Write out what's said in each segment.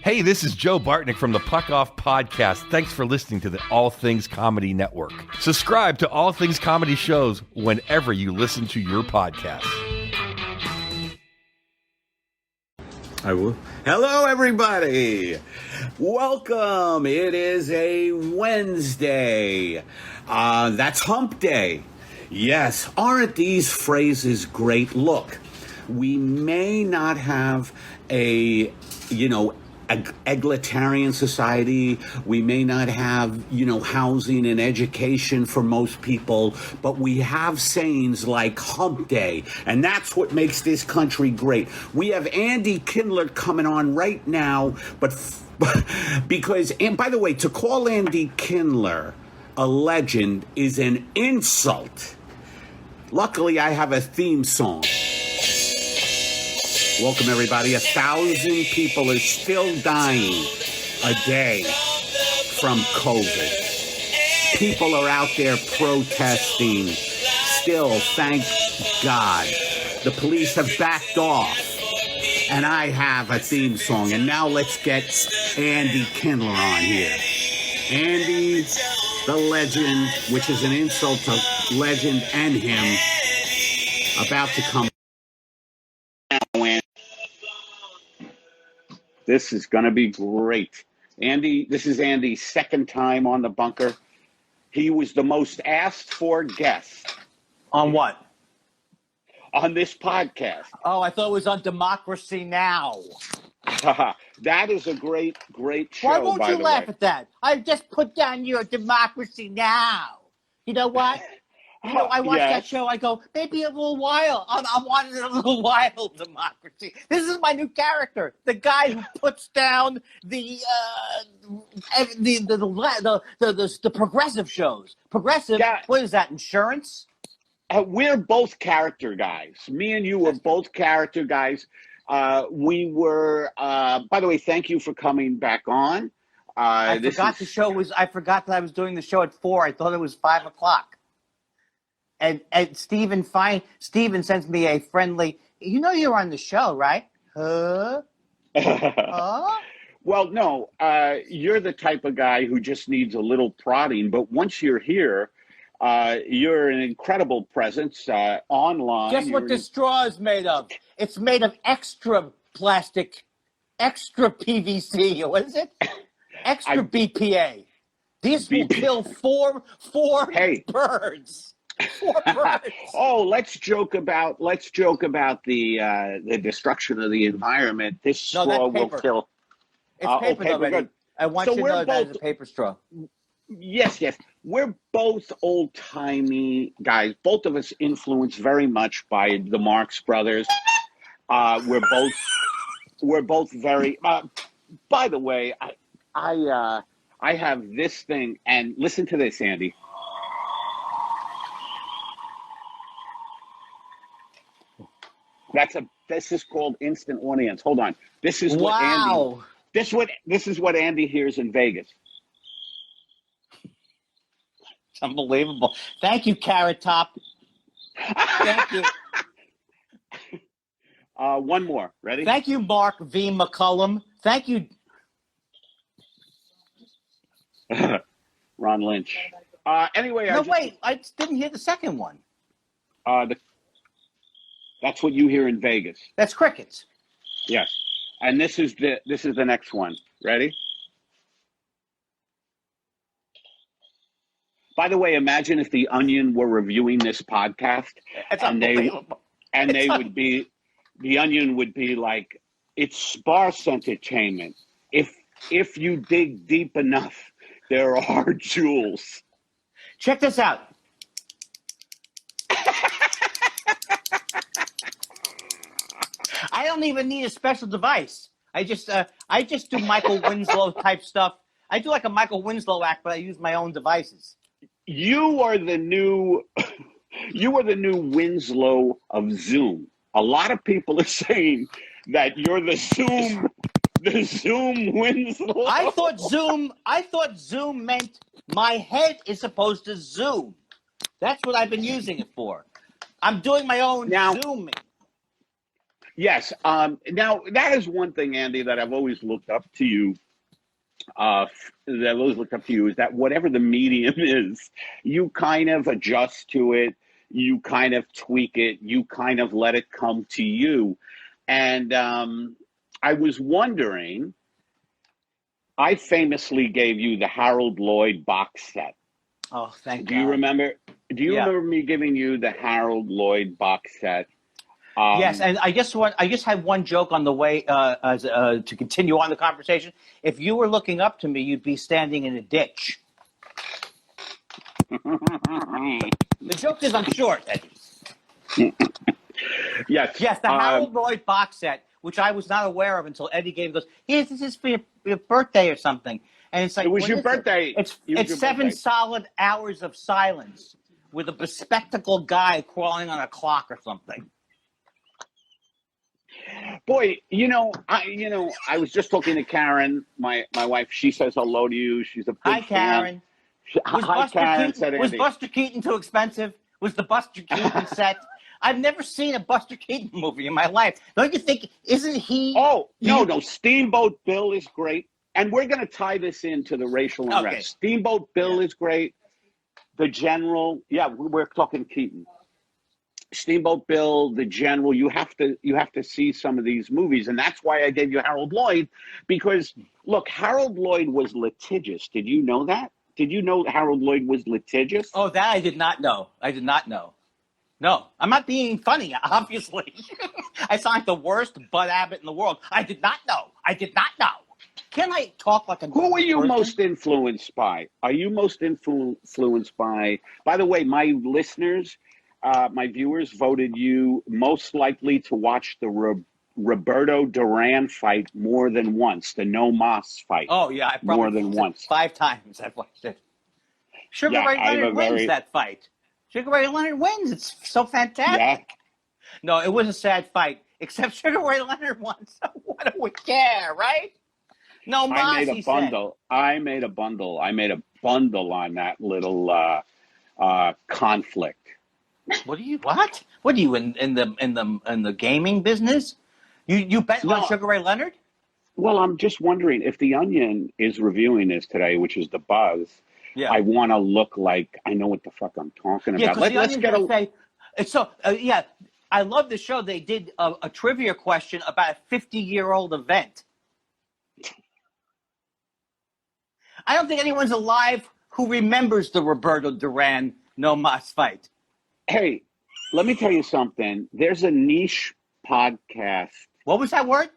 Hey, this is Joe Bartnick from the Puck Off Podcast. Thanks for listening to the All Things Comedy Network. Subscribe to All Things Comedy shows whenever you listen to your podcast. I will. Hello, everybody. Welcome. It is a Wednesday. That's Hump Day. Yes, aren't these phrases great? Look, we may not have a, egalitarian society. We may not have, housing and education for most people, but we have sayings like Hump Day, and that's what makes this country great. We have Andy Kindler coming on right now, because, and by the way, to call Andy Kindler a legend is an insult. Luckily, I have a theme song. Welcome, everybody. 1,000 people are still dying a day from COVID. People are out there protesting. Still, thank God. The police have backed off. And I have a theme song. And now let's get Andy Kindler on here. Andy, the legend, which is an insult to legend and him, about to come. This is going to be great. Andy, this is Andy's second time on the bunker. He was the most asked for guest. On what? On this podcast. Oh, I thought it was on Democracy Now! That is a great show. Why won't you laugh at that? I just put down your Democracy Now! You know what? I watch that show. I go, maybe a little while. I'm wanting a little while democracy. This is my new character, the guy who puts down the progressive shows. Progressive. Yeah. What is that? Insurance? We're both character guys. Me and you were both character guys. We were. By the way, thank you for coming back on. I forgot that I was doing the show at 4. I thought it was 5 o'clock. And Steven sends me a friendly, you're on the show, right? Huh? Well, no, you're the type of guy who just needs a little prodding. But once you're here, you're an incredible presence online. Guess what the straw is made of? It's made of extra plastic, extra PVC. What is it? Extra BPA. These will kill four birds. Oh, let's joke about the destruction of the environment. This straw will kill. It's paper, though, good. I want you to know that it's a paper straw. Yes. We're both old-timey guys. Both of us influenced very much by the Marx Brothers. We're both very. By the way, I have this thing, and listen to this, Andy. This is called instant audience. Hold on. This is what Andy. This is what Andy hears in Vegas. It's unbelievable. Thank you, Carrot Top. Thank you. One more. Ready? Thank you, Mark V. McCullum. Thank you, Ron Lynch. Anyway, I didn't hear the second one. That's what you hear in Vegas. That's crickets. Yes. And this is the next one. Ready? By the way, imagine if the Onion were reviewing this podcast, the Onion would be like, it's sparse entertainment. If you dig deep enough, there are jewels. Check this out. I don't even need a special device. I just do Michael Winslow type stuff. I do like a Michael Winslow act, but I use my own devices. You are the new Winslow of Zoom. A lot of people are saying that you're the Zoom Winslow. I thought Zoom meant my head is supposed to zoom. That's what I've been using it for. I'm doing my own Zooming. Yes. Now that is one thing, Andy, that I've always looked up to you. That I've always looked up to you is that whatever the medium is, you kind of adjust to it, you kind of tweak it, you kind of let it come to you. And I was wondering, I famously gave you the Harold Lloyd box set. Oh, thank Do you God. remember? Do you Yeah. remember me giving you the Harold Lloyd box set? Yes, and I just had one joke on the way to continue on the conversation. If you were looking up to me, you'd be standing in a ditch. The joke is I'm short, Eddie. Yes. Yes, the Harold Lloyd box set, which I was not aware of until Eddie gave goes, "Here's this is for your birthday or something," and it's like, It was what your is birthday. It? It was It's your 7 birthday. solid hours of silence with a bespectacled guy crawling on a clock or something. Boy, I was just talking to Karen, my wife. She says hello to you. She's a big Hi, fan. Karen. Hi, Karen, said Was Andy. Buster Keaton too expensive? Was the Buster Keaton set? I've never seen a Buster Keaton movie in my life. Don't you think? Isn't he? Oh, no. Steamboat Bill is great. And we're going to tie this into the racial unrest. Okay. Steamboat Bill is great. The General. Yeah, we're talking Keaton. Steamboat Bill, The General. You have to see some of these movies. And that's why I gave you Harold Lloyd. Because, look, Harold Lloyd was litigious. Did you know that? Did you know Harold Lloyd was litigious? Oh, that I did not know. I did not know. No, I'm not being funny, obviously. I sound like the worst Bud Abbott in the world. I did not know. I did not know. Can I talk like a Who are you person? most influenced by? Are you most influenced by the way, my listeners, my viewers voted you most likely to watch the Roberto Duran fight more than once, the No Mas fight. Oh, yeah, I more probably than once. 5 times I've watched it. Sugar Yeah, Ray I have Leonard a wins very- that fight. Sugar Ray Leonard wins. It's so fantastic. Yeah. No, it was a sad fight. Except Sugar Ray Leonard won. So what do we care, right? No, Mas, I made he a said. bundle. I made a bundle on that little conflict. What are you? What? What are you in the gaming business? You bet No. on Sugar Ray Leonard? Well, I'm just wondering if The Onion is reviewing this today, which is the buzz. Yeah. I want to look like I know what the fuck I'm talking Yeah, about. because Let's get a. say, it's so yeah. I love the show. They did a trivia question about a 50-year-old event. I don't think anyone's alive who remembers the Roberto Duran No Mas fight. Hey, let me tell you something. There's a niche podcast. What was that word?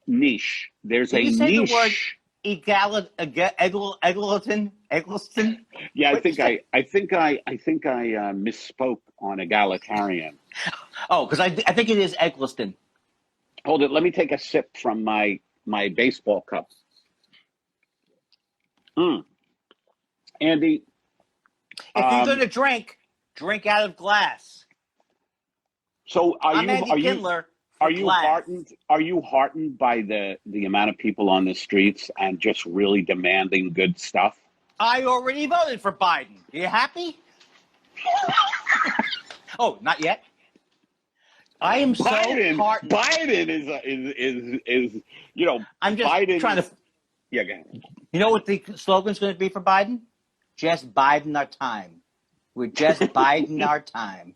Niche. There's Did a you say niche. the word Eggleston? Yeah, What did you I think I misspoke on egalitarian. Oh, because I think it is Eggleston. Hold it. Let me take a sip from my baseball cup. Andy, If you're going to drink out of glass. so I'm Andy Kindler. Are you heartened by the amount of people on the streets and just really demanding good stuff? I already voted for Biden. Are you happy? Oh, not yet. I am so heartened. Biden is I'm just Biden, trying to. Yeah, go ahead. You know what the slogan's going to be for Biden? Just Biden our time. We're just Biden our time.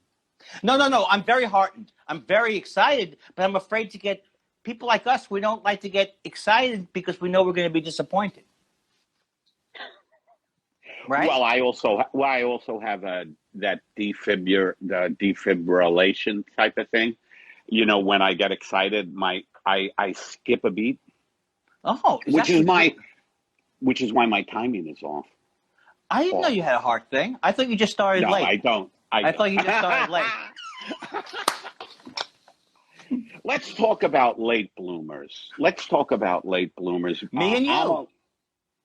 No. I'm very heartened. I'm very excited, but I'm afraid to get people like us. We don't like to get excited because we know we're going to be disappointed. Right? Well, I also have that defibrillation type of thing. You know, when I get excited, I skip a beat. Oh, which is why my timing is off. I didn't know you had a heart thing. I thought you just started No, late. I don't. I thought you just started late. Let's talk about late bloomers. Me and you.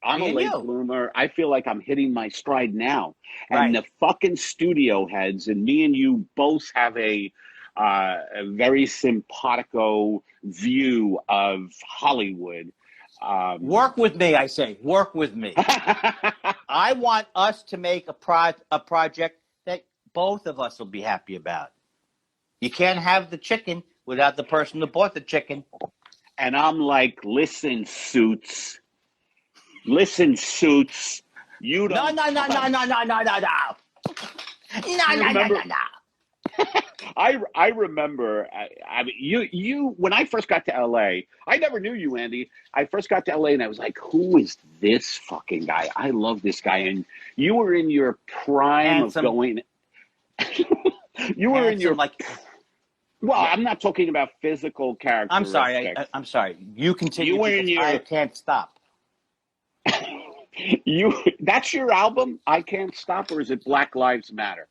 I'm Me a and late you. bloomer. I feel like I'm hitting my stride now. And Right. the fucking studio heads and me and you both have a very simpatico view of Hollywood. Work with me, I say. Work with me. I want us to make a project that both of us will be happy about. You can't have the chicken without the person who bought the chicken. And I'm like, listen, Suits. Listen, Suits. You No, don't. no, no, no, no, no, no, no, no. No, You no, no, remember? no, no. I remember. I mean, you when I first got to LA, I never knew you, Andy. I first got to LA, and I was like, who is this fucking guy? I love this guy. And you were in your prime Handsome. of going. You were in your. like. Well, I'm not talking about physical characteristics. I'm sorry. You continue. You were in I your. can't stop. That's your album, I Can't Stop, or is it Black Lives Matter?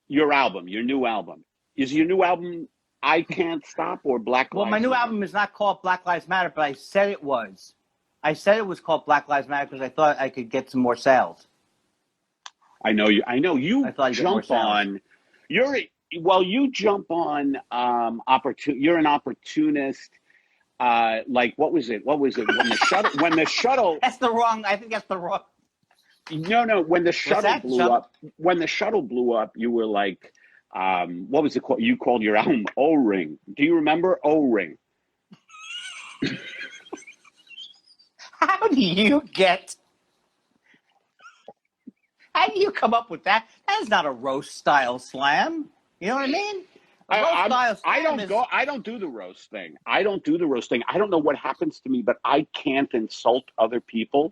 Your album, your new album. Is your new album I Can't Stop or Black Lives Matter? Well, my new album is not called Black Lives Matter, but I said it was. I said it was called Black Lives Matter because I thought I could get some more sales. I know you. I thought I'd get more jump sales. on. You jump on. You're an opportunist. Like what was it? When the shuttle. That's the wrong. I think that's the wrong. No. When the shuttle blew up, you were like, what was it called? You called your album O-Ring. Do you remember O-Ring? How do you come up with that? That is not a roast style slam. You know what I mean? I don't do the roast thing. I don't know what happens to me, but I can't insult other people.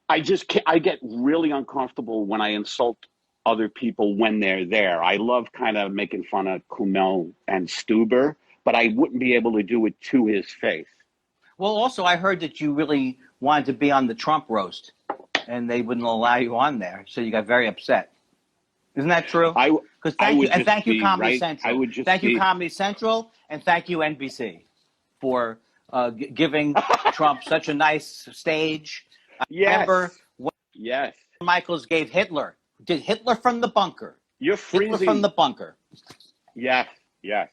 I just can't. I get really uncomfortable when I insult other people when they're there. I love kind of making fun of Kumail and Stuber, but I wouldn't be able to do it to his face. Well, also, I heard that you really wanted to be on the Trump roast, and they wouldn't allow you on there, so you got very upset. Isn't that true? Thank you, Comedy Central. Thank you, Comedy Central, and thank you, NBC, for giving Trump such a nice stage. Yes. Remember when Yes. Michaels gave Hitler? Did Hitler from the bunker? You're freezing. Hitler from the bunker. Yes. You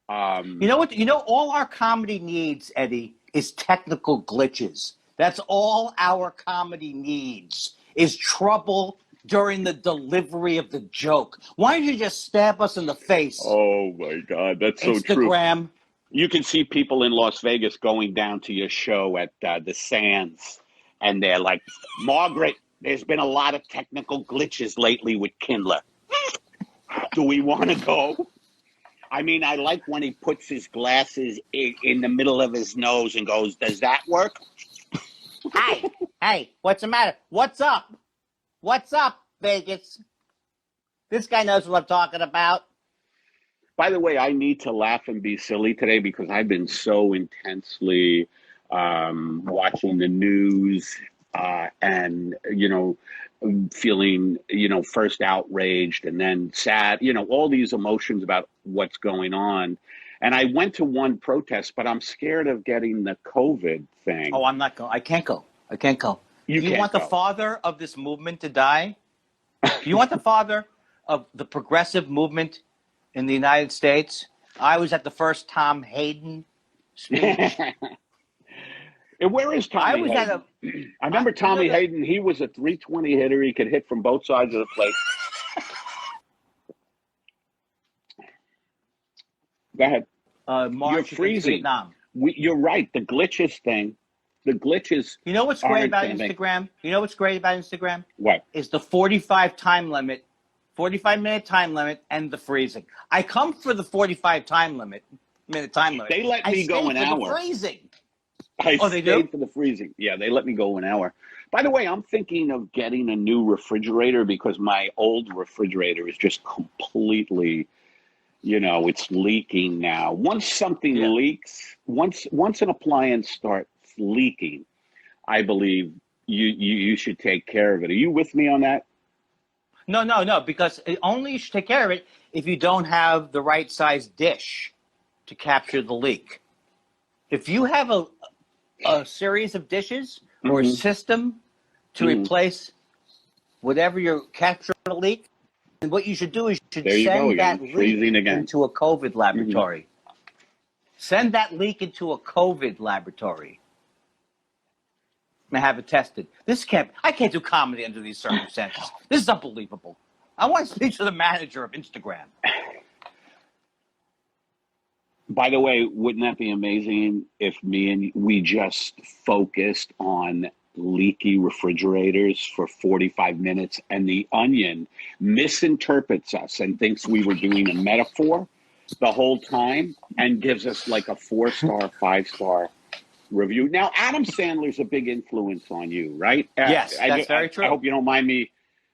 know what? All our comedy needs, Eddie, is technical glitches. That's all our comedy needs is trouble during the delivery of the joke. Why don't you just stab us in the face? Oh my God, that's so true. Instagram. You can see people in Las Vegas going down to your show at the Sands, and they're like, Margaret, there's been a lot of technical glitches lately with Kindler. Do we want to go? I mean, I like when he puts his glasses in the middle of his nose and goes, does that work? Hey, what's the matter? What's up? What's up, Vegas? This guy knows what I'm talking about. By the way, I need to laugh and be silly today because I've been so intensely watching the news and, feeling, first outraged and then sad, all these emotions about what's going on. And I went to one protest, but I'm scared of getting the COVID thing. Oh, I'm not going. I can't go. You want the father of this movement to die? You want the father of the progressive movement in the United States? I was at the first Tom Hayden speech. And where is Tommy Hayden? I remember Tommy Hayden. He was a 320 hitter. He could hit from both sides of the plate. Go ahead. You're freezing. Vietnam. You're right. The glitches thing. The glitches. You know what's great about Instagram? What? Is the 45-minute time limit and the freezing. I come for the 45 time limit. They let me go an hour. The freezing. I stayed for the freezing. Yeah, they let me go an hour. By the way, I'm thinking of getting a new refrigerator because my old refrigerator is just completely, it's leaking now. Once something leaks, once an appliance starts leaking, I believe you should take care of it. Are you with me on that? No, because only you should take care of it if you don't have the right size dish to capture the leak. If you have a series of dishes or a system to replace whatever you're capturing a leak, and what you should do is you should send that leak into a COVID laboratory. Send that leak into a COVID laboratory and have it tested. I can't do comedy under these circumstances. This is unbelievable. I want to speak to the manager of Instagram. By the way, wouldn't that be amazing if we just focused on leaky refrigerators for 45 minutes and the Onion misinterprets us and thinks we were doing a metaphor the whole time and gives us like a 4-star, 5-star review. Now, Adam Sandler's a big influence on you, right? Yes, that's very true. I hope you don't mind me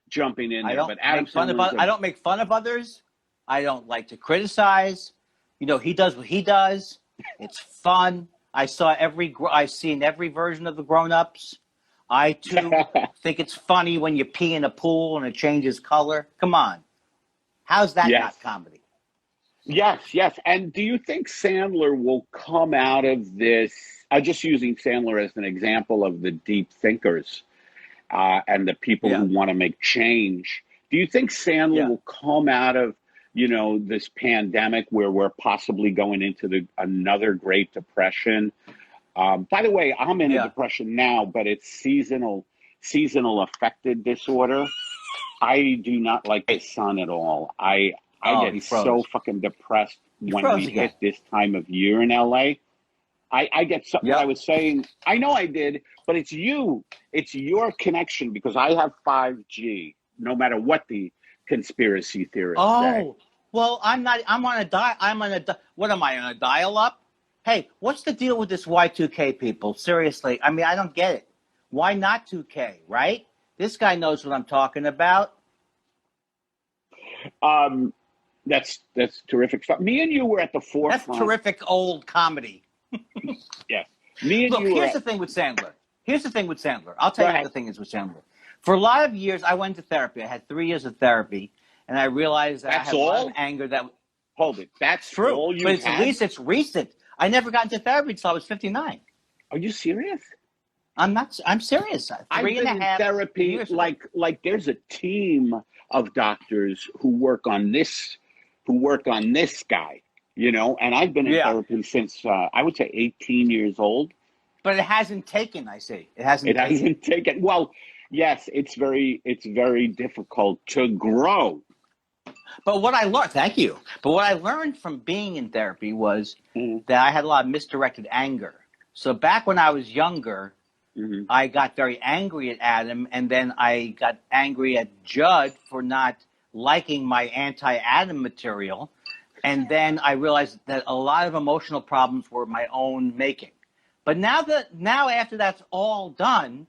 jumping in there. But Adam Sandler, I don't make fun of others. I don't like to criticize. You know, he does what he does. It's fun. I've seen every version of the Grown Ups. I too think it's funny when you pee in a pool and it changes color. Come on, how's that not comedy? Yes. And do you think Sandler will come out of this? I'm just using Sandler as an example of the deep thinkers and the people who want to make change. Do you think Sandler will come out of this pandemic where we're possibly going into another Great Depression? By the way, I'm in a depression now, but it's seasonal affected disorder. I do not like the sun at all. I get so fucking depressed when we hit this time of year in LA. I get so. What I was saying, I know I did, but it's you. It's your connection because I have 5G. No matter what the conspiracy theorists say. Well, I'm not. I'm on a. What am I on a dial-up? Hey, what's the deal with this Y2K people? Seriously, I mean, I don't get it. Why not 2K? Right? This guy knows what I'm talking about. That's terrific stuff. Me and you were at the forefront. That's terrific old comedy. Yeah. Me and you. Here's the thing with Sandler. I'll tell you what the thing is with Sandler. For a lot of years, I went to therapy. I had 3 years of therapy, and I realized that I had a lot of anger. Hold it. That's true. All you but at least it's recent. I never got into therapy until I was 59. Are you serious? I'm not. I'm serious. I've been in therapy. Like there's a team of doctors who work on this guy. And I've been in therapy since I would say 18 years old. But it hasn't taken. I see. It hasn't taken. Well, yes, it's very difficult to grow. But what I learned, thank you. But what I learned from being in therapy was that I had a lot of misdirected anger. So back when I was younger, I got very angry at Adam, and then I got angry at Judd for not liking my anti-Adam material. And then I realized that a lot of emotional problems were my own making. But now after that's all done,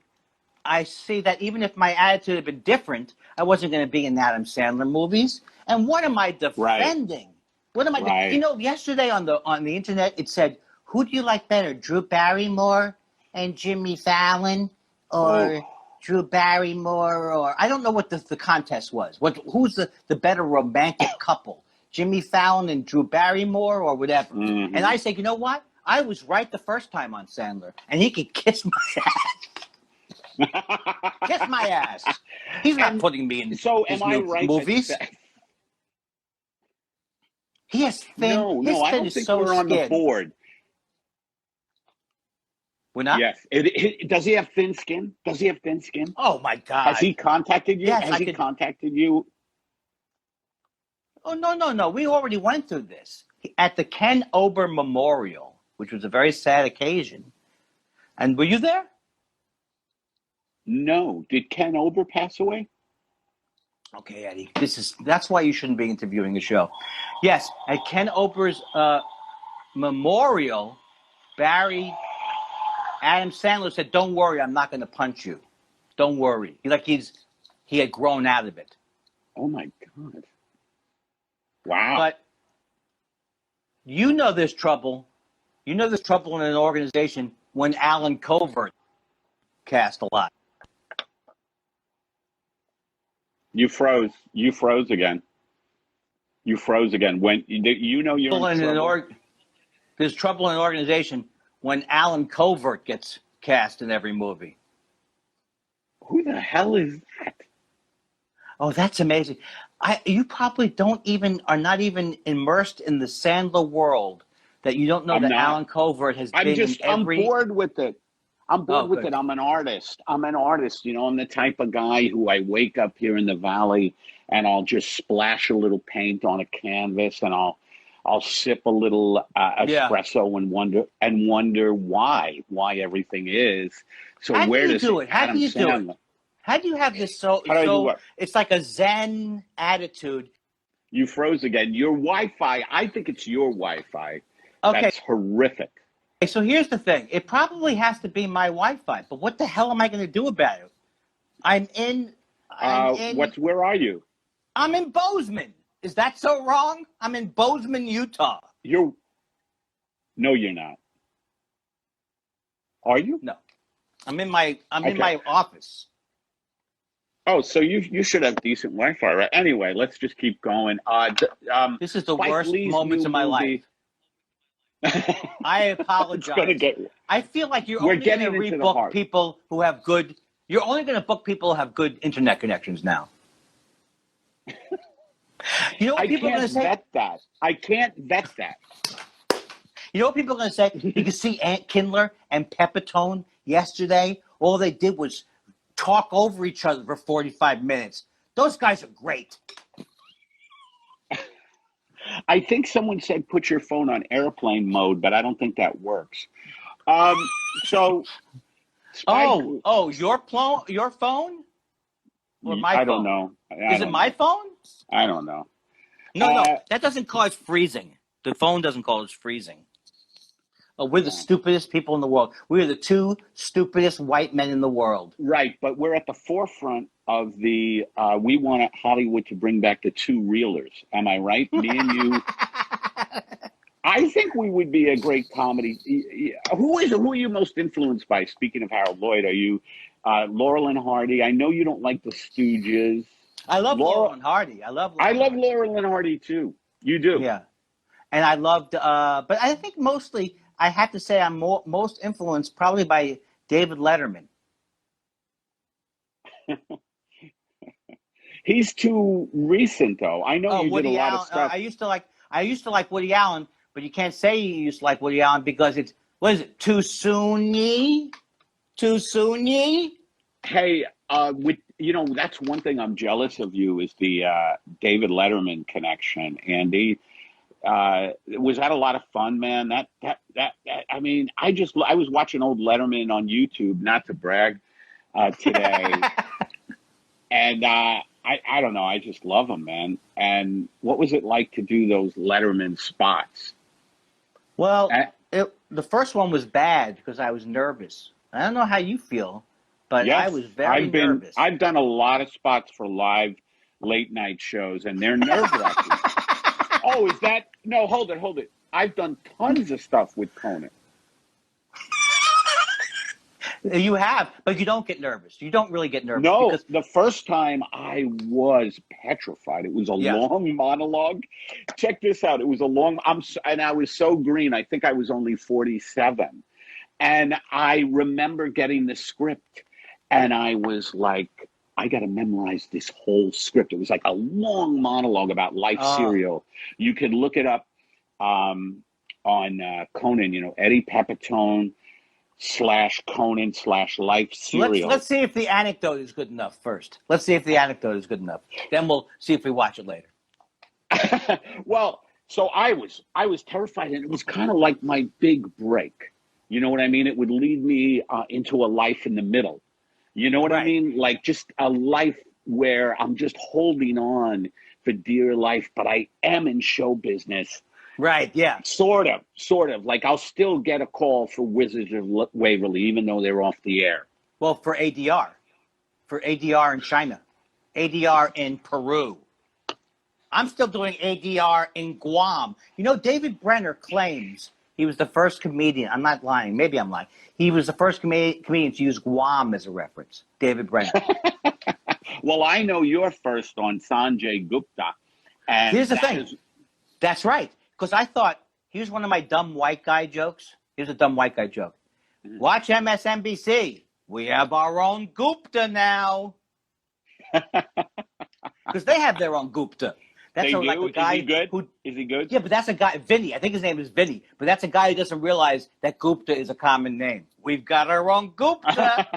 I see that even if my attitude had been different, I wasn't going to be in Adam Sandler movies. And what am I defending? What am I? Yesterday on the internet it said, "Who do you like better, Drew Barrymore and Jimmy Fallon, or Drew Barrymore, or I don't know what the contest was. Who's the better romantic couple, Jimmy Fallon and Drew Barrymore, or whatever?" And I say, you know what? I was right the first time on Sandler, and he could kiss my ass. Kiss my ass. He's not putting me in his movies. He has thin. No, I don't think we're on the board. We're not? Yes. Does he have thin skin? Oh, my God. Has he contacted you? Yes, contacted you? Oh, no. We already went through this. At the Ken Ober Memorial, which was a very sad occasion. And were you there? No. Did Ken Ober pass away? Okay, Eddie. That's why you shouldn't be interviewing a show. Yes, at Ken Ober's memorial, Adam Sandler said, "Don't worry, I'm not going to punch you. Don't worry." He had grown out of it. Oh my God! Wow. But there's trouble. There's trouble in an organization when Alan Covert cast a lot. You froze again. When you're in trouble. There's trouble in an organization when Alan Covert gets cast in every movie. Who the hell is that? Oh, that's amazing. You probably are not even immersed in the Sandler world that you don't know Alan Covert has been in every... I'm bored with it. I'm an artist. I'm the type of guy who I wake up here in the valley and I'll just splash a little paint on a canvas and I'll sip a little espresso and wonder why everything is. So How do where you does do it? How Adam do you do it? Sandler? How do you have this How do I do what? it's like a Zen attitude. You froze again. Your Wi-Fi, I think it's your Wi-Fi. Okay. That's horrific. So here's the thing. It probably has to be my Wi-Fi, but what the hell am I going to do about it? Where are you? I'm in Bozeman. Is that so wrong? I'm in Bozeman, Utah. No, you're not. Are you? No. I'm in my office. Oh, so you should have decent Wi-Fi, right? Anyway, let's just keep going. This is the Spike worst Lee's moments new of my movie. life. I apologize. I feel like you're only going to rebook people who have good. You're only going to book people who have good internet connections now. You know what people are going to say? I can't vet that. You know what people are going to say? You can see Kindler and Pepitone yesterday. All they did was talk over each other for 45 minutes. Those guys are great. I think someone said put your phone on airplane mode, but I don't think that works. So, Spike, your phone? Or my phone? I don't know. Is it my phone? I don't know. No, that doesn't cause freezing. The phone doesn't cause freezing. We're the stupidest people in the world. We're the two stupidest white men in the world. Right, but we're at the forefront of we want Hollywood to bring back the two reelers. Am I right? Me and you. I think we would be a great comedy. Who are you most influenced by? Speaking of Harold Lloyd, are you Laurel and Hardy? I know you don't like the Stooges. I love Laurel and Hardy. I love Laurel and Hardy too. You do. Yeah. And I loved, but I think mostly, I have to say I'm most influenced probably by David Letterman. He's too recent, though. I know you Woody did a lot Allen, of stuff. I used to like Woody Allen, but you can't say you used to like Woody Allen because it's, what is it, too soon-y? Too soon-y? Hey, that's one thing I'm jealous of you is the David Letterman connection, Andy. Was that a lot of fun, man? I mean, I was watching old Letterman on YouTube, not to brag, today, and I don't know, I just love him, man. And what was it like to do those Letterman spots? Well, the first one was bad because I was nervous. I don't know how you feel, but yes, I was very nervous. I've done a lot of spots for live late night shows, and they're nerve-wracking. Oh, is that? No, hold it. I've done tons of stuff with Conan. You have, but you don't get nervous. You don't really get nervous. No, the first time I was petrified. It was a long monologue. Check this out. It was and I was so green. I think I was only 47. And I remember getting the script, and I was like, I got to memorize this whole script. It was like a long monologue about life cereal. You can look it up on Conan, Eddie Pepitone /Conan/life cereal. Let's see if the anecdote is good enough first. Let's see if the anecdote is good enough. Then we'll see if we watch it later. Well, so I was terrified, and it was kind of like my big break. You know what I mean? It would lead me into a life in the middle. You know what I mean? Like just a life where I'm just holding on for dear life, but I am in show business. Right, yeah. Sort of. Like I'll still get a call for Wizards of Waverly, even though they're off the air. Well, for ADR in China, ADR in Peru. I'm still doing ADR in Guam. David Brenner claims he was the first comedian. I'm not lying. Maybe I'm lying. He was the first comedian to use Guam as a reference. David Brenner. Well, I know you're first on Sanjay Gupta. And here's the thing. That's right. Because I thought, here's one of my dumb white guy jokes. Here's a dumb white guy joke. Watch MSNBC. We have our own Gupta now. Because they have their own Gupta. That's like a guy. Is he good? Yeah, but that's a guy, Vinny. I think his name is Vinny. But that's a guy who doesn't realize that Gupta is a common name. We've got our own Gupta.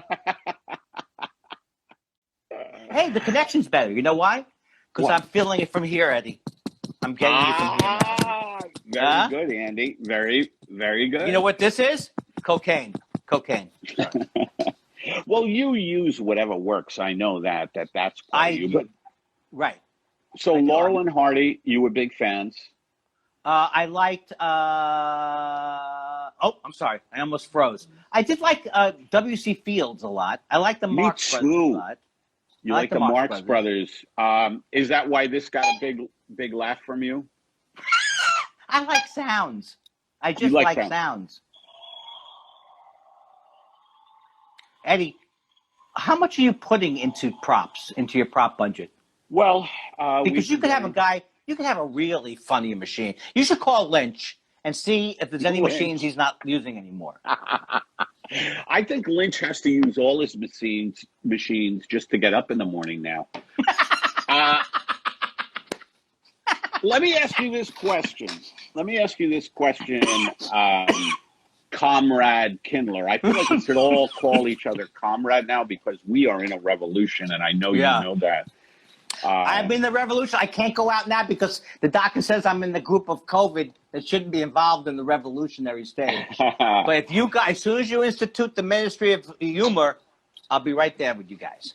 Hey, the connection's better. You know why? Because I'm feeling it from here, Eddie. I'm getting it from here. Very good, Andy. Very, very good. You know what this is? Cocaine. Well, you use whatever works. I know that's part of you. But Right. so Laurel and Hardy, you were big fans. I liked. I'm sorry. I almost froze. I did like W.C. Fields a lot. I like the Marx Brothers a lot. You like the Marx Brothers. Is that why this got a big laugh from you? I like sounds. I just like sounds. Eddie, how much are you putting into your prop budget? Well, because you could have a guy, you could have a really funny machine. You should call Lynch and see if there's any machines he's not using anymore. I think Lynch has to use all his machines just to get up in the morning now. Let me ask you this question. Comrade Kindler. I feel like we should all call each other comrade now because we are in a revolution, and I know you know that. I'm in the revolution. I can't go out now because the doctor says I'm in the group of COVID that shouldn't be involved in the revolutionary stage. But if you guys, as soon as you institute the Ministry of Humor, I'll be right there with you guys.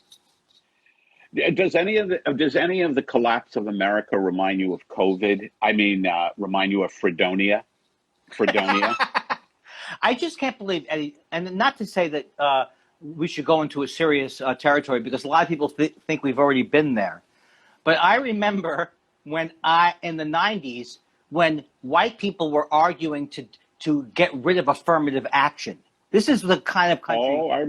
Does any of the collapse of America remind you of COVID? I mean, remind you of Fredonia? I just can't believe, Eddie, and not to say that we should go into a serious territory because a lot of people think we've already been there. But I remember in the 90s, when white people were arguing to get rid of affirmative action. This is the kind of country I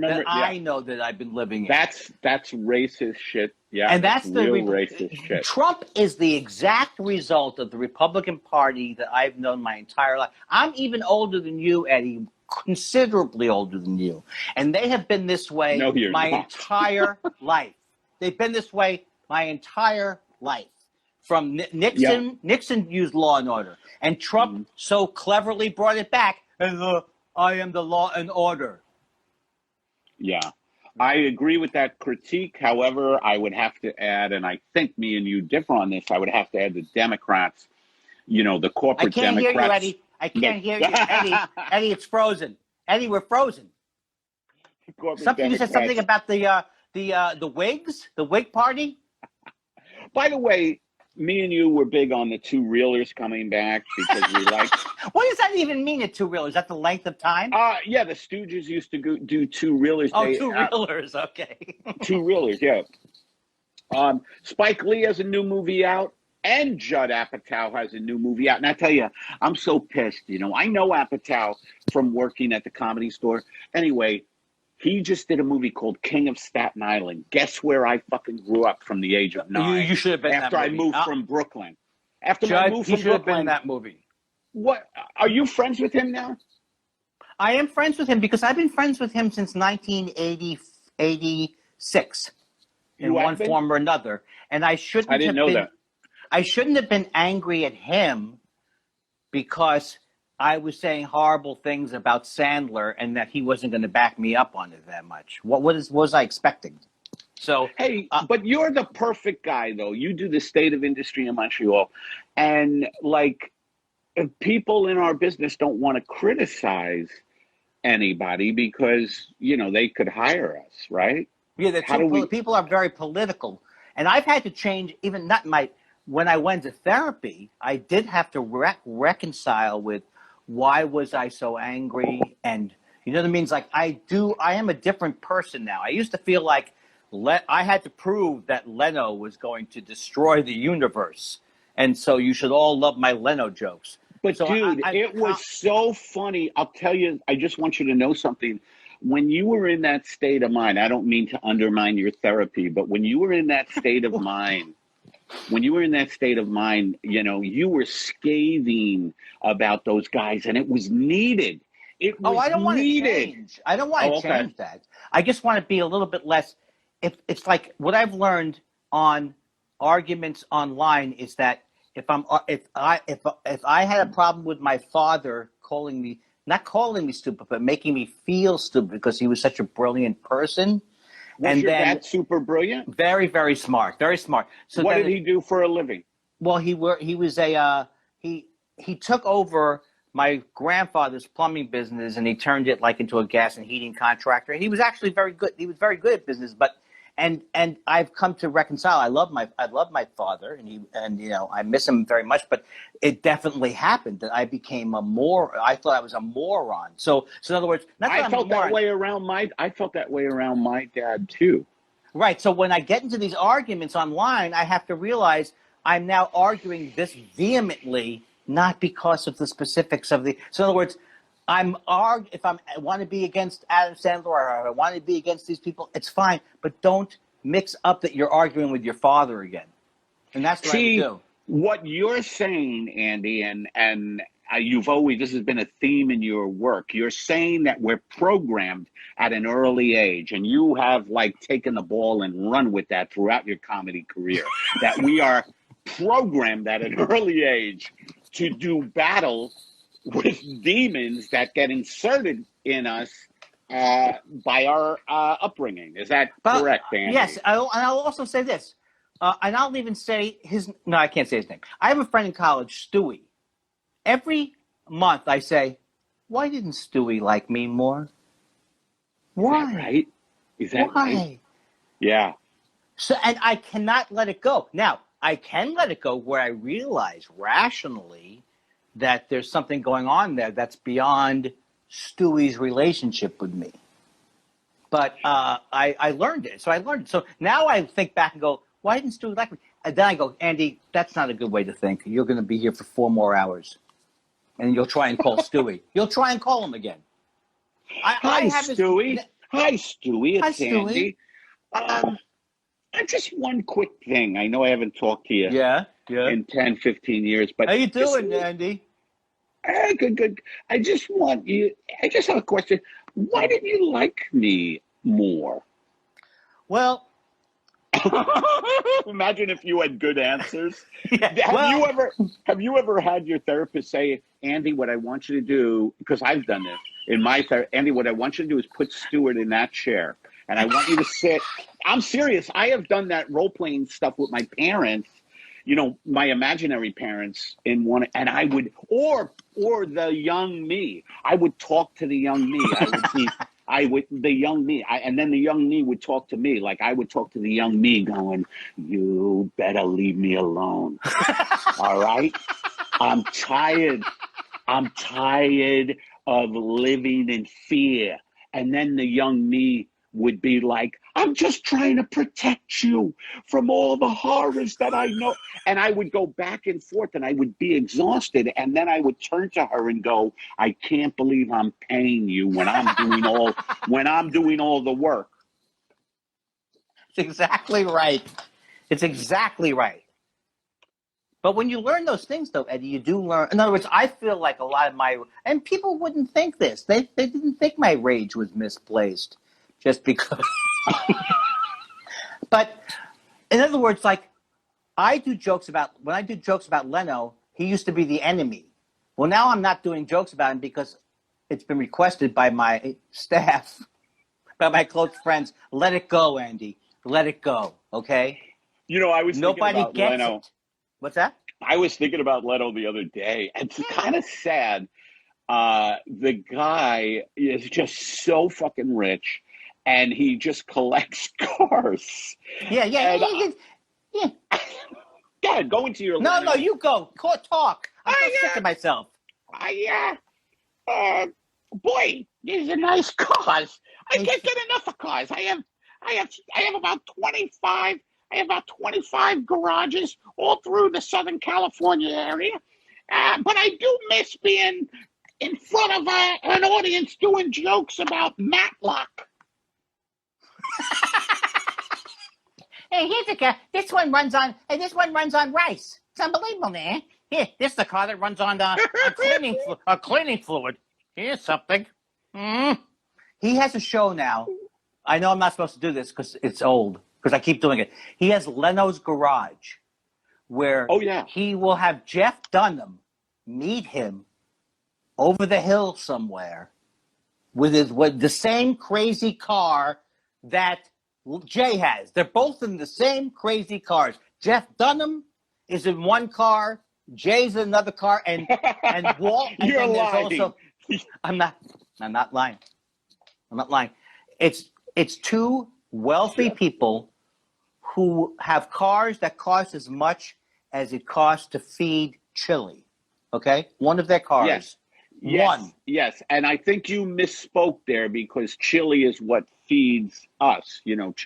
know that I've been living in. That's racist shit. Yeah, and that's the real racist shit. Trump is the exact result of the Republican Party that I've known my entire life. I'm even older than you, Eddie, considerably older than you. And they have been this way my entire life. They've been this way my entire life. From Nixon, Nixon used law and order. And Trump so cleverly brought it back. I am the law and order. Yeah. I agree with that critique. However, I would have to add, and I think me and you differ on this, I would have to add the Democrats, the corporate Democrats. I can't hear you, Eddie. I can't hear you. Eddie, it's frozen. Eddie, we're frozen. You said something about the Whigs, the Whig Party? By the way, me and you were big on the two reelers coming back because we like. What does that even mean, a two reelers? Is that the length of time? Yeah, the Stooges used to do two reelers. Oh, two reelers, okay. Two reelers, yeah. Spike Lee has a new movie out, and Judd Apatow has a new movie out. And I tell you, I'm so pissed. I know Apatow from working at the Comedy Store. Anyway, he just did a movie called King of Staten Island. Guess where I fucking grew up from the age of 9? You should have been after that movie. I moved from Brooklyn. After Judd, I moved from Brooklyn, have been in that movie. What? Are you friends with him now? I am friends with him because I've been friends with him since 1986 in one form or another. And I didn't know that. I shouldn't have been angry at him because I was saying horrible things about Sandler and that he wasn't going to back me up on it that much. What was I expecting? So hey, but you're the perfect guy, though. You do the state of industry in Montreal, and if people in our business don't want to criticize anybody because they could hire us, right? Yeah, people are very political, and I've had to change. Even when I went to therapy, I did have to reconcile with why was I so angry, and you know what I mean. It's like I am a different person now. I used to feel like I had to prove that Leno was going to destroy the universe, and so you should all love my Leno jokes. But so dude, it was so funny. I'll tell you, I just want you to know something. When you were in that state of mind, I don't mean to undermine your therapy, but when you were in that state of mind, you were scathing about those guys, and it was needed. I don't want to change. I don't want to change that. I just want to be a little bit less. It's like what I've learned on arguments online is that if I had a problem with my father not calling me stupid, but making me feel stupid because he was such a brilliant person. Was your dad super brilliant? Very, very smart. Very smart. So what did he do for a living? Well, he he took over my grandfather's plumbing business and he turned it like into a gas and heating contractor. And he was actually very good. He was very good at business, but and I've come to reconcile. I love my father, and I miss him very much. But it definitely happened that I became I thought I was a moron. So in other words, not that I felt that way around my dad too. Right. So when I get into these arguments online, I have to realize I'm now arguing this vehemently, not because of the specifics of the. So in other words, if I want to be against Adam Sandler or I want to be against these people, it's fine. But don't mix up that you're arguing with your father again. And that's what I do. What you're saying, Andy, and this has been a theme in your work. You're saying that we're programmed at an early age, and you have taken the ball and run with that throughout your comedy career, that we are programmed at an early age to do battle with demons that get inserted in us by our upbringing. Is that correct, Andy? Yes, and I'll also say this, and I'll even say no, I can't say his name. I have a friend in college, Stewie. Every month I say, why didn't Stewie like me more? Why? Is that right? Is that Why? right? Yeah. So, and I cannot let it go. Now, I can let it go where I realize rationally that there's something going on there that's beyond Stewie's relationship with me. But I learned it. So I learned it. So now I think back and go, why didn't Stewie like me? And then I go, Andy, that's not a good way to think. You're going to be here for 4 more hours. And you'll try and call Stewie. You'll try and call him again. Hi, Stewie. It's Andy. Just one quick thing. I know I haven't talked to you in 10, 15 years. But how you doing, Andy? Good. I just have a question. Why didn't you like me more? Well, imagine if you had good answers. Yeah, Have you ever had your therapist say, Andy, what I want you to do, because I've done this in my therapy, Andy, what I want you to do is put Stuart in that chair. And I want you to sit. I'm serious. I have done that role-playing stuff with my parents, my imaginary parents and I would, or the young me. I would talk to the young me. The young me. And then the young me would talk to me. Like I would talk to the young me going, you better leave me alone. All right? I'm tired of living in fear. And then the young me would be like, I'm just trying to protect you from all the horrors that I know. And I would go back and forth and I would be exhausted. And then I would turn to her and go, I can't believe I'm paying you when I'm doing all the work. It's exactly right. But when you learn those things, though, Eddie, you do learn. In other words, I feel like a lot of and people wouldn't think this. They didn't think my rage was misplaced just because. But in other words, when I do jokes about Leno, he used to be the enemy. Well, now I'm not doing jokes about him because it's been requested by my staff, by my close friends. Let it go, Andy. Let it go. Okay. I was Nobody thinking about gets Leno. it. What's that? I was thinking about Leno the other day. It's kind of sad. The guy is just so fucking rich, and he just collects cars. Yeah. Go ahead, go into your. No, you go. Talk. I'm so sick of myself. Boy, these are nice cars. I can't get enough of cars. I have about 25. I have about 25 garages all through the Southern California area. But I do miss being in front of an audience doing jokes about Matlock. Hey, here's a car. This one runs on rice. It's unbelievable, man. Here, this is the car that runs on cleaning fluid. Here's something. He has a show now. I know I'm not supposed to do this because it's old. Because I keep doing it. He has Leno's Garage, where he will have Jeff Dunham meet him over the hill somewhere with the same crazy car that Jay has. They're both in the same crazy cars. Jeff Dunham is in one car, Jay's in another car, and Walt. And You're then lying. there's also. I'm not lying. I'm not lying. It's two wealthy people who have cars that cost as much as it costs to feed Chili. Okay, one of their cars. Yes. One. Yes. And I think you misspoke there because chili is what feeds us,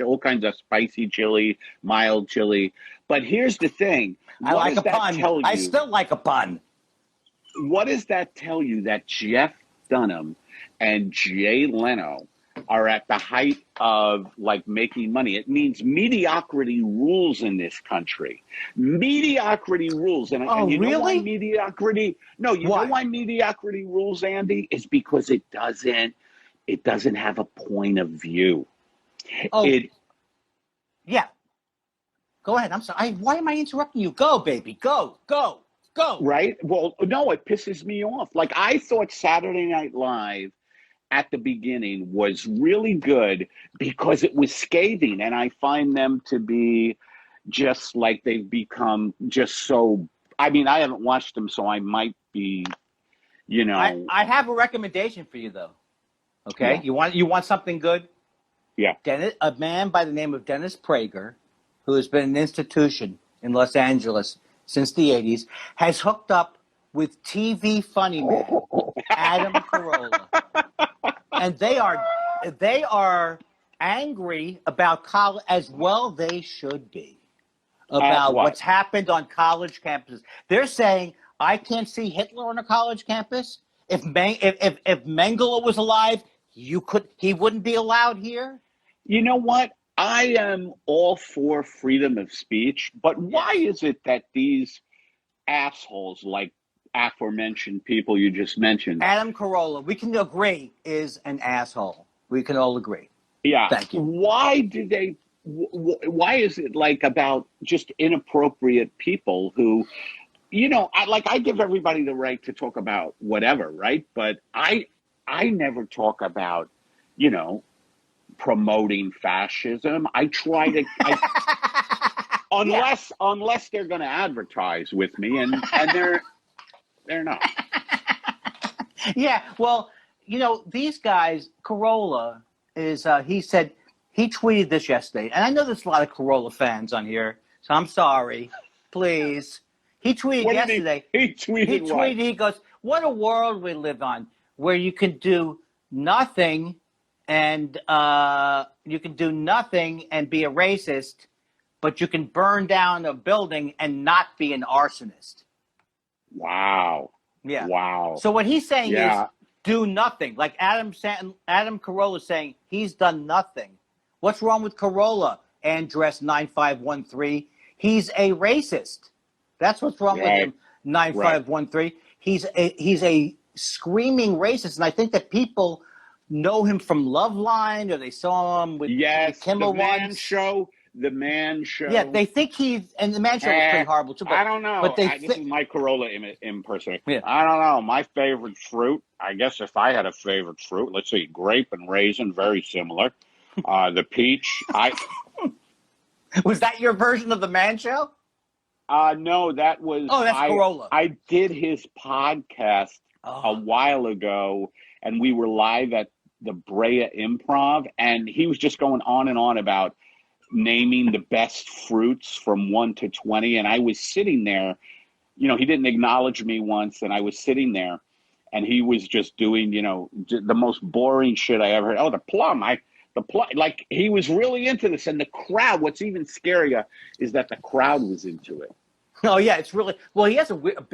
all kinds of spicy chili, mild chili. But here's the thing. I What like does a that pun. tell I you? still like a pun. What does that tell you that Jeff Dunham and Jay Leno are at the height of like making money? It means mediocrity rules in this country. Mediocrity rules. And you know why Really? mediocrity? No, you know why mediocrity rules, Andy? Is because it doesn't have a point of view. Oh, yeah. Go ahead. I'm sorry. Why am I interrupting you? Go, baby. Go. Right? Well, no, it pisses me off. Like, I thought Saturday Night Live at the beginning was really good because it was scathing. And I find them to be just like they've become just so. I mean, I haven't watched them, so I might be, I have a recommendation for you, though. Okay? Yeah. You want something good? Yeah. A man by the name of Dennis Prager, who has been an institution in Los Angeles since the 80s, has hooked up with TV funny man Adam Carolla. And they are angry about college, as well they should be, about what's happened on college campuses. They're saying, I can't see Hitler on a college campus. If Mengele was alive, he wouldn't be allowed here. You know what? I am all for freedom of speech, but why is it that these assholes, like aforementioned people you just mentioned, Adam Carolla, we can agree, is an asshole. We can all agree. Yeah. Thank you. Why do they? Why is it like about just inappropriate people who, I give everybody the right to talk about whatever, right? But I never talk about, promoting fascism. I try to, unless they're going to advertise with me, and they're not. Yeah, well, these guys, Carolla is. He said he tweeted this yesterday, and I know there's a lot of Carolla fans on here, so I'm sorry. Please, he tweeted yesterday. He tweeted what? He goes, "What a world we live on, where you can do nothing." And you can do nothing and be a racist, but you can burn down a building and not be an arsonist. Wow. Yeah. Wow. So what he's saying is do nothing. Like Adam Carolla is saying he's done nothing. What's wrong with Carolla? Andress 9513. He's a racist. That's what's wrong with him. 9513. He's a screaming racist, and I think that people know him from Loveline, or they saw him with Kimmel the Man once. Show. The Man Show. Yeah, they think and the Man Show was pretty horrible too. But, I don't know. But this is my Carolla impersonation. Yeah. I don't know. My favorite fruit, I guess if I had a favorite fruit, let's see, grape and raisin, very similar. The peach. Was that your version of the Man Show? No, that was. Oh, that's Carolla. I did his podcast a while ago, and we were live at the Brea Improv, and he was just going on and on about naming the best fruits from 1 to 20. And I was sitting there, he didn't acknowledge me once, and I was sitting there, and he was just doing, the most boring shit I ever heard. Oh, the plum. Like, he was really into this, and the crowd, what's even scarier is that the crowd was into it. Oh, yeah, it's really, well, he has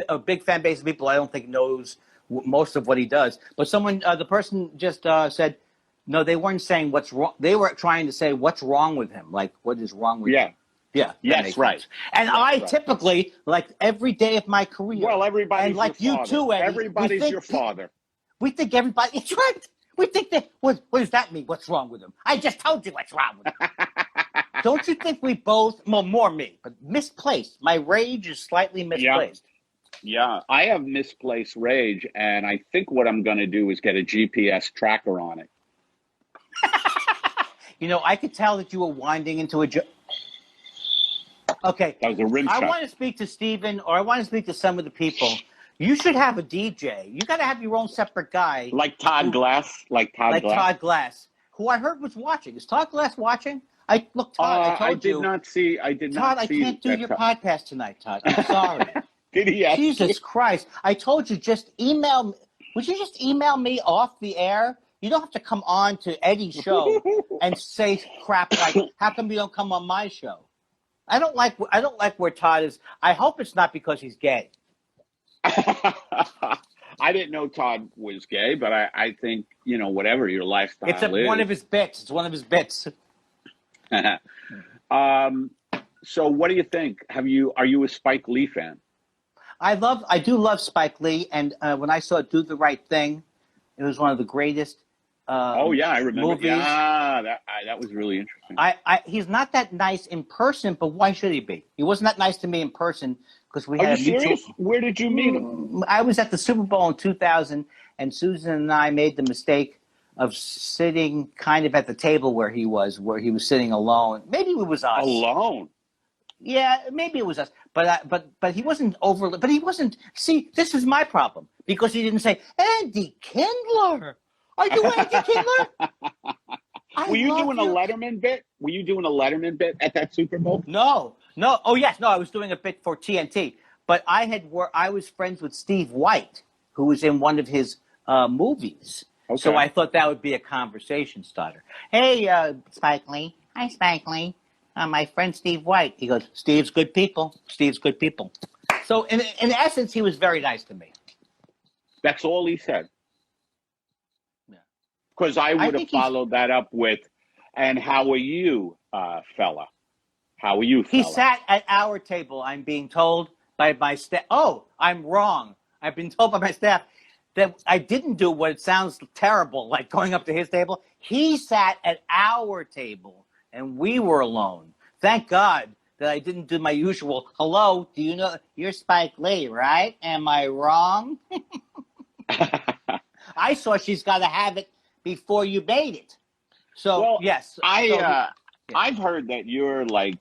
a big fan base of people I don't think knows most of what he does. But the person just said, no, they weren't saying what's wrong. They were trying to say what's wrong with him. Like, what is wrong with him? Yeah. Yes, right. Sense. And typically, like every day of my career. Well, everybody's like your you father. too, Eddie. Everybody's your father. We think everybody, it's right. We think that, what does that mean? What's wrong with him? I just told you what's wrong with him. Don't you think we both, well, more me, but misplaced. My rage is slightly misplaced. Yeah, I have misplaced rage, and I think what I'm going to do is get a GPS tracker on it. I could tell that you were winding into a joke. Okay. That was a rim I shot. want to speak to Steven, or I want to speak to some of the people. You should have a DJ. You got to have your own separate guy. Like Todd Glass. Like Todd Glass, who I heard was watching. Is Todd Glass watching? Todd, I told you. I did Todd, not see. I can't do your podcast tonight, Todd. I'm sorry. Did he ask Jesus you? Christ. I told you, just email me. Would you just email me off the air? You don't have to come on to Eddie's show and say crap like, how come you don't come on my show? I don't like where Todd is. I hope it's not because he's gay. I didn't know Todd was gay, but I think, whatever your lifestyle is. One of his bits. It's one of his bits. So what do you think? Are you a Spike Lee fan? I do love Spike Lee, and when I saw Do the Right Thing, it was one of the greatest I remember. movies. Yeah, that was really interesting. He's not that nice in person, but why should he be? He wasn't that nice to me in person because we had Are a you mutual. serious? Where did you meet him? I was at the Super Bowl in 2000, and Susan and I made the mistake of sitting kind of at the table where he was sitting alone. Maybe it was us. Alone? Yeah, maybe it was us. But he wasn't overly. But he wasn't. See, this is my problem because he didn't say Andy Kindler. Are you Andy Kindler? Were you doing a Letterman bit? Were you doing a Letterman bit at that Super Bowl? No. Oh yes, no. I was doing a bit for TNT, but I was friends with Steve White, who was in one of his movies. Okay. So I thought that would be a conversation starter. Hey, Spike Lee. Hi, Spike Lee. My friend Steve White. He goes, Steve's good people. Steve's good people. So in essence, he was very nice to me. That's all he said. Because I would have followed that up with, and how are you, fella? How are you, fella? He sat at our table, I'm being told by my staff. Oh, I'm wrong. I've been told by my staff that I didn't do what it sounds terrible, like going up to his table. He sat at our table, and we were alone. Thank God that I didn't do my usual, hello, do you know, you're Spike Lee, right? Am I wrong? I saw She's Gotta Have It before you made it. So, well, yes. I've heard that you're like,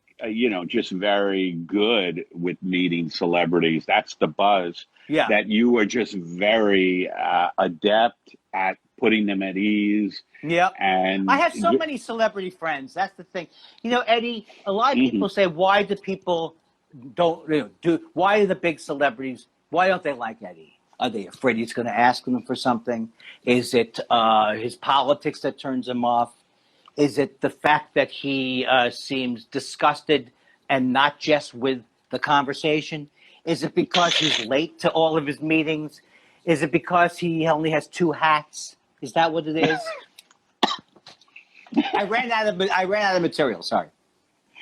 just very good with meeting celebrities. That's the buzz. Yeah. That you are just very adept at putting them at ease. Yeah. And I have so many celebrity friends. That's the thing. Eddie, a lot of people say, why do people why are the big celebrities, why don't they like Eddie? Are they afraid he's going to ask them for something? Is it his politics that turns him off? Is it the fact that he seems disgusted and not just with the conversation? Is it because he's late to all of his meetings? Is it because he only has 2 hats? Is that what it is? I ran out of material. Sorry.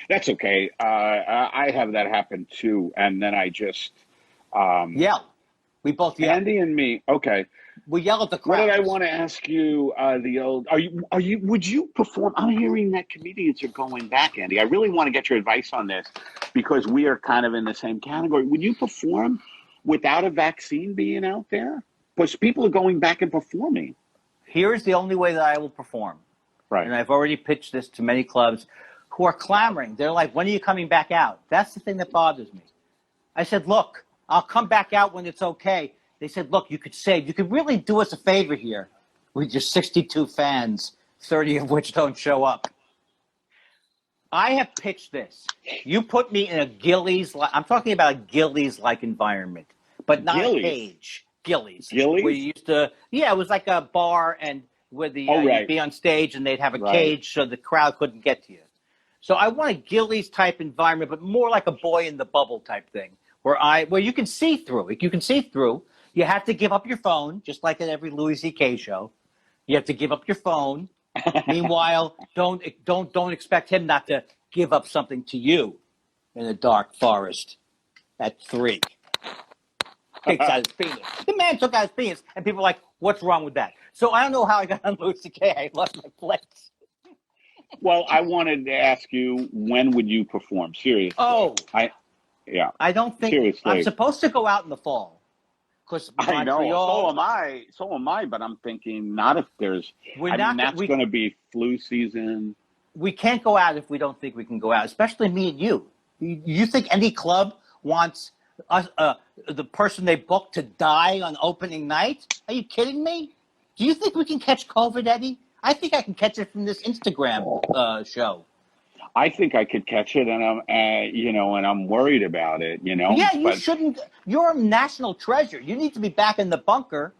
That's okay. I have that happen too, and then I just yell. We both yell. Andy and me. Okay. We yell at the crowd. What did I want to ask you? Would you perform? I'm hearing that comedians are going back, Andy. I really want to get your advice on this because we are kind of in the same category. Would you perform without a vaccine being out there? Because people are going back and performing. Here's the only way that I will perform. Right. And I've already pitched this to many clubs who are clamoring. They're like, when are you coming back out? That's the thing that bothers me. I said, look, I'll come back out when it's okay. They said, look, you could really do us a favor here with your 62 fans, 30 of which don't show up. I have pitched this. You put me in a Gillies, I'm talking about a Gillies-like environment, but not a cage. Gillies. Gillies? Where you used to, it was like a bar and where you'd be on stage and they'd have a cage so the crowd couldn't get to you. So I want a Gillies type environment, but more like a Boy in the Bubble type thing, where you can see through. You can see through. You have to give up your phone, just like at every Louis C.K. show. You have to give up your phone. Meanwhile, don't expect him not to give up something to you in a dark forest at 3. Takes out his penis. The man took out his penis, and people are like, "What's wrong with that?" So I don't know how I got on Louis C.K. I lost my place. Well, I wanted to ask you, when would you perform? Seriously. Oh, I don't think seriously. I'm supposed to go out in the fall. I know. So am I. But I'm thinking not if there's. That's going to be flu season. We can't go out if we don't think we can go out, especially me and you. You think any club wants us, the person they booked to die on opening night? Are you kidding me? Do you think we can catch COVID, Eddie? I think I can catch it from this Instagram show. I think I could catch it, and I'm worried about it. Yeah, you But shouldn't. You're a national treasure. You need to be back in the bunker.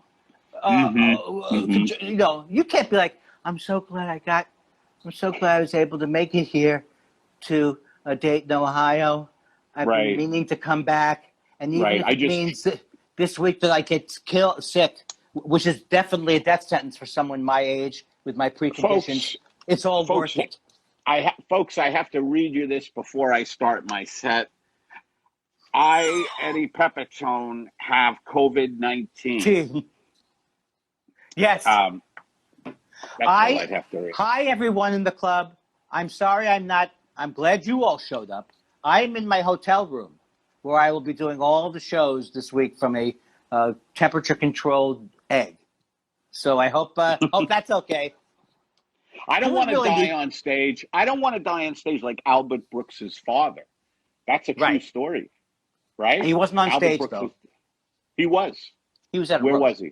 You can't be like, I'm so glad I was able to make it here to Dayton, Ohio. I've been meaning to come back, and even if it means this week that I get sick, which is definitely a death sentence for someone my age with my preconditions, it's all worth it. I have to read you this before I start my set. I, Eddie Pepitone, have COVID-19. Yes. That's all I'd have to read. Hi, everyone in the club. I'm sorry I'm glad you all showed up. I'm in my hotel room where I will be doing all the shows this week from a temperature-controlled egg. So I hope that's okay. I don't want to die on stage. I don't want to die on stage like Albert Brooks's father. That's a true story, right? He wasn't on stage, though. He was. He was at a roast. Where was he?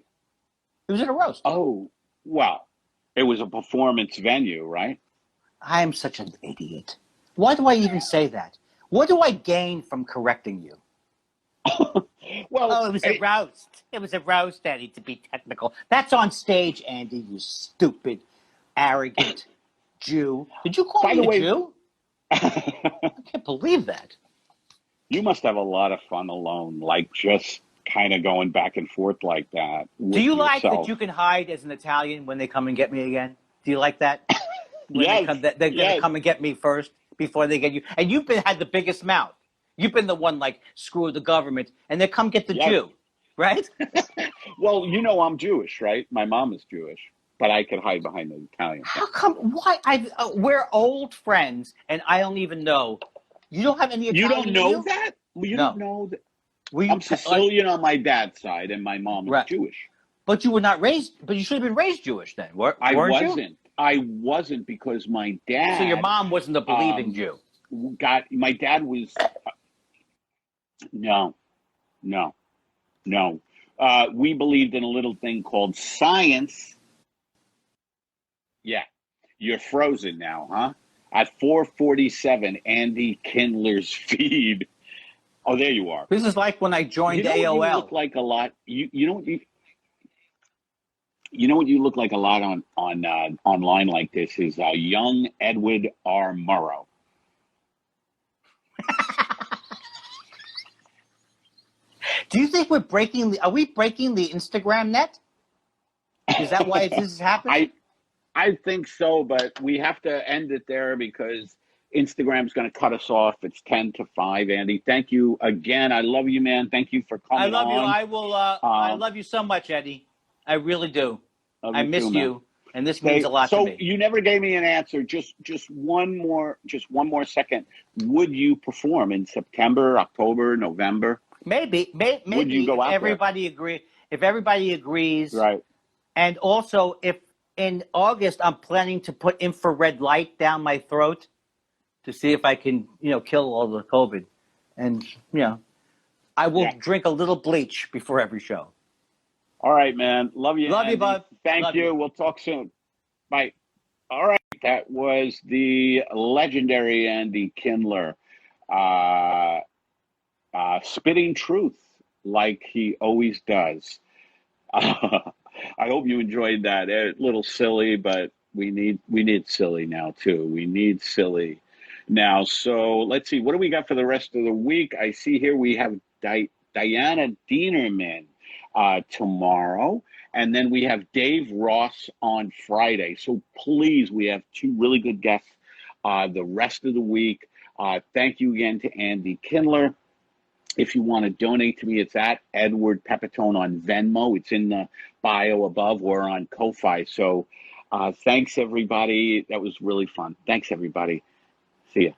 He was at a roast. Oh, well, it was a performance venue, right? I am such an idiot. Why do I even say that? What do I gain from correcting you? It was a roast. It was a roast, Eddie, to be technical. That's on stage, Andy, you stupid, arrogant Jew. Did you call me a Jew? I can't believe that. You must have a lot of fun alone, like just kind of going back and forth like that. Do you like that you can hide as an Italian when they come and get me again? Do you like that? They're going to come and get me first before they get you. And you've had the biggest mouth. You've been the one like, screw the government, and they come get the Jew, right? Well, I'm Jewish, right? My mom is Jewish, but I could hide behind the Italian. How come? Why? We're old friends, and I don't even know. You don't have any Italian. You don't know that? You don't know that? I'm Sicilian on my dad's side, and my mom is Jewish. But you were not raised. But you should have been raised Jewish then. I wasn't. I wasn't because my dad. So your mom wasn't a believing Jew. My dad was. No. We believed in a little thing called science. Yeah, you're frozen now, huh? At 4:47, Andy Kindler's feed. Oh, there you are. This is like when I joined AOL. You look like a lot. You know what you look like a lot on online like this is young Edward R. Murrow. Do you think are we breaking the Instagram net? Is that why this is happening? I think so, but we have to end it there because Instagram's going to cut us off. It's 10-5, Andy. Thank you again. I love you, man. Thank you for coming on. I love you. I will. I love you so much, Eddie. I really do. I miss you, and this means a lot to me. So you never gave me an answer. Just one more second. Would you perform in September, October, November? Maybe. Would you go out if everybody agrees, right? And also, if in August I'm planning to put infrared light down my throat to see if I can, kill all the COVID, and I will drink a little bleach before every show. All right, man. Love you. Love you, bud. Thank you. We'll talk soon. Bye. All right. That was the legendary Andy Kindler. Spitting truth like he always does. I hope you enjoyed that. A little silly, but we need silly now too. We need silly now. So let's see. What do we got for the rest of the week? I see here we have Diana Dienerman tomorrow, and then we have Dave Ross on Friday. So please, we have two really good guests the rest of the week. Thank you again to Andy Kindler. If you want to donate to me, it's at Edward Pepitone on Venmo. It's in the bio above or on Ko-Fi. So thanks, everybody. That was really fun. Thanks, everybody. See ya.